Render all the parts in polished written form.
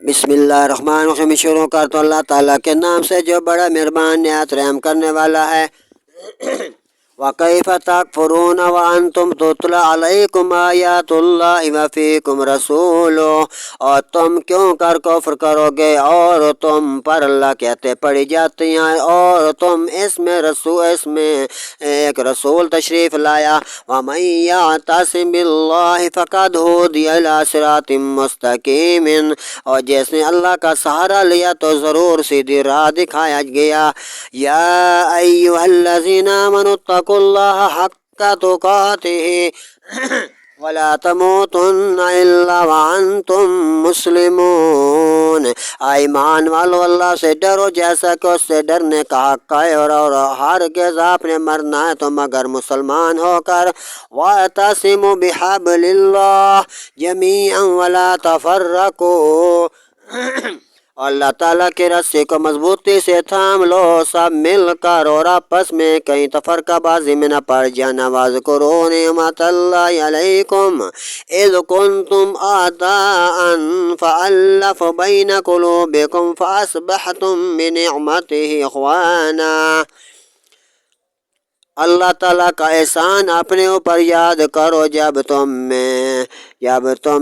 بسم اللہ الرحمن الرحیم۔ شروع کرتا ہوں اللہ تعالیٰ کے نام سے جو بڑا مہربان نہایت رحم کرنے والا ہے۔ وَكَيْفَ تَكْفُرُونَ وَأَنْتُمْ تُتْلَى عَلَيْكُمْ آيَاتُ اللَّهِ وَفِيكُمْ رَسُولُهُ، اور تم کیوں کر کفر کرو گے اور تم پر اللہ کی آیتیں پڑھی جاتی ہیں اور تم اس میں ایک رسول تشریف لایا۔ وَمَن يَعْتَصِم بِاللَّهِ فَقَدْ هُدِيَ إِلَىٰ صِرَاطٍ مُّسْتَقِيمٍ، اور جس نے اللہ کا سہارا لیا تو ضرور سیدھی راہ دکھایا گیا۔ یا ایھا الذین آمنوا اتقوا اللہ حق تقاتہ ولا تموتن الا وانتم مسلمون، ایمان والو اللہ سے ڈرو جیسا کہ اس سے ڈرنے کا حق ہے، اور ہرگز آپ نے مرنا ہے تو مگر مسلمان ہو کر۔ واعتصموا بحبل اللہ جمیعا ولا تفرقوا، اور اللہ تعالیٰ کے رسی کو مضبوطی سے تھام لو سب مل کر، اور آپس میں کہیں تفرقہ بازی میں نہ پڑ جانا۔ واذکروا نعمت اللہ علیکم اذ کنتم اعداء فألف بین قلوبکم فاصبحتم بنعمتہ اخوانا، اللہ تعالیٰ کا احسان اپنے اوپر یاد کرو جب تم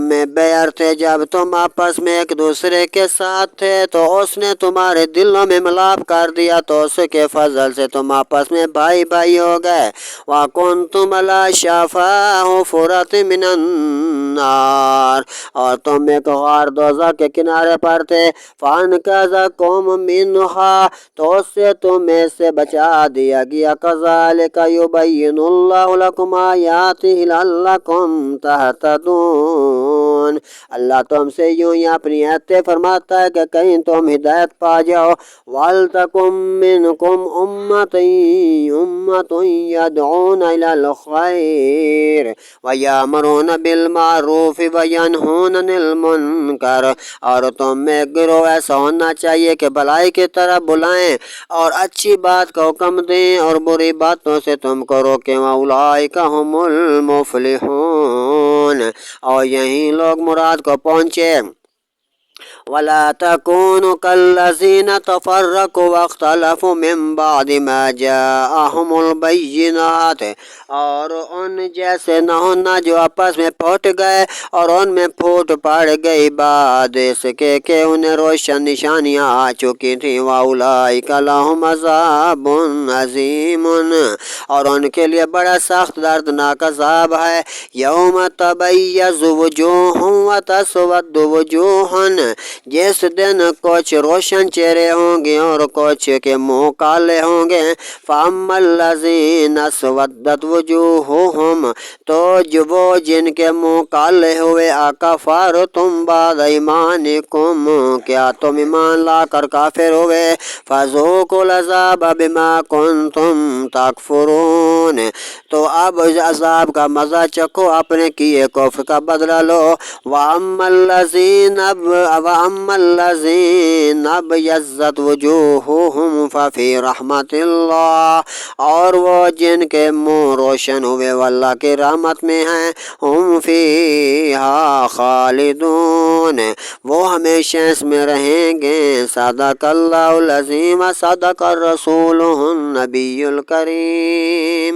میں بیر تھے، جب تم آپس میں ایک دوسرے کے ساتھ تھے تو اس نے تمہارے دلوں میں ملاپ کر دیا، تو اس کے فضل سے تم آپس میں بھائی بھائی ہو گئے۔ وَكُنْتُمْ عَلَىٰ شَفَا حُفْرَةٍ مِّنَ النَّارِ، اور تم ایک غار دوزخ کے کنارے پر تھے۔ فَأَنْقَذَكُم مِّنْهَا، تو اس سے تمہیں سے بچا دیا گیا۔ كَذَٰلِكَ يُبَيِّنُ اللَّهُ لَكُمْ آيَاتِهِ لَعَلَّكُمْ تَهْتَدُونَ، اللہ تم سے یوں ہی اپنی آیتیں فرماتا ہے کہ کہیں تم ہدایت پا جاؤ۔ وَلْتَكُن مِّنكُمْ أُمَّةٌ يَدْعُونَ إِلَى الْخَيْرِ وَيَأْمُرُونَ بِالْمَعْرُوفِ وَيَنْهَوْنَ عَنِ الْمُنكَرِ، اور تم میں ایک گروہ ایسا ہونا چاہیے کہ بھلائی کی طرف بلائیں اور اچھی بات کا حکم دیں اور بری باتوں سے تم کو روکیں۔ وَأُولَٰئِکَ هُمُ الْمُفْلِحُونَ، اور یہی لوگ مراد کو پہنچے۔ وَلَا تَكُونُوا كَالَّذِينَ تَفَرَّقُوا وَاخْتَلَفُوا مِن بَعْدِ مَا جَاءَهُمُ الْبَيِّنَاتُ، اور ان جیسے نہ ہونا جو آپس میں پھوٹ گئے اور ان میں پھوٹ پڑ گئی بعد اس کے کہ انہیں روشن نشانیاں آ چکی تھیں۔ وَأُولَٰئِکَ لَهُمْ عَذَابٌ عَظِیمٌ، اور ان کے لیے بڑا سخت دردناک عذاب ہے۔ یوم تبیض وجوہ وتسود وجوہ، جس دن کچھ روشن چہرے ہوں گے اور کچھ کے منہ کالے ہوں گے۔ فَأَمَّا الَّذِينَ اسْوَدَّتْ وُجُوهُهُمْ، تو جو وہ جن کے منہ کالے ہوئے، أَكَفَرْتُم بَعْدَ إِيمَانِكُمْ، کیا تم ایمان لا کر کافر ہوئے؟ فَذُوقُوا الْعَذَابَ بِمَا كُنتُمْ تَكْفُرُونَ، تو اب عذاب کا مزہ چکھو، اپنے کیے کفر کا بدلہ لو۔ وَأَمَّا الَّذِينَ ابْيَضَّتْ وُجُوهُهُمْ فَفِي رَحْمَةِ اللَّهِ، اور وہ جن کے منہ روشن ہوئے وہ اللہ کی رحمت میں ہیں۔ هُمْ فِيهَا خَالِدُونَ، وہ ہمیشہ اس میں رہیں گے۔ صدق اللہ العظیم، صدق الرسول النبی الکریم۔